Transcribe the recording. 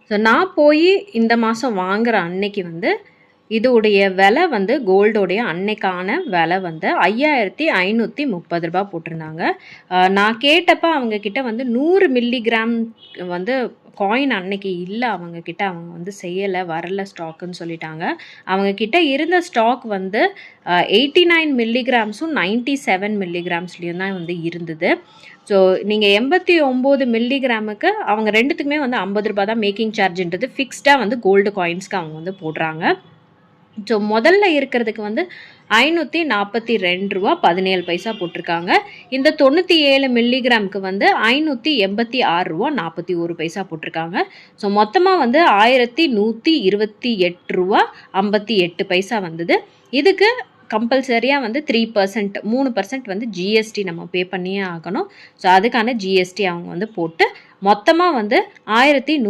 So நான் போய் இந்த மாதம் வாங்குகிற அன்னைக்கு வந்து இதோடைய விலை வந்து கோல்டோடைய அன்னைக்கான விலை வந்து 5530 போட்டிருந்தாங்க. நான் கேட்டப்ப அவங்கக்கிட்ட வந்து 100 மில்லிகிராம் வந்து காயின் அன்னைக்கு இல்லை அவங்கக்கிட்ட. அவங்க வந்து செய்யலை, வரல ஸ்டாக்குன்னு சொல்லிட்டாங்க. அவங்கக்கிட்ட இருந்த ஸ்டாக் வந்து 89 மில்லிகிராம்ஸும் 97 மில்லிகிராம்ஸ்லேயும் தான் வந்து இருந்தது. ஸோ நீங்கள் 89 மில்லிகிராமுக்கு அவங்க ரெண்டுத்துக்குமே வந்து 50 ரூபா தான் மேக்கிங் சார்ஜுன்றது ஃபிக்ஸ்டாக வந்து கோல்டு காயின்ஸ்க்கு அவங்க வந்து போடுறாங்க. ஸோ முதல்ல இருக்கிறதுக்கு வந்து 542 ரூபா 17 போட்டிருக்காங்க. இந்த 97 மில்லிகிராமுக்கு வந்து 586 ரூபா 41 போட்டிருக்காங்க. ஸோ மொத்தமாக வந்து 1128 ரூபா 58 வந்தது. இதுக்கு கம்பல்சரியாக வந்து 3% வந்து ஜிஎஸ்டி நம்ம பே பண்ணியே ஆகணும். ஸோ அதுக்கான ஜிஎஸ்டி அவங்க வந்து போட்டு மொத்தமாக வந்து 1100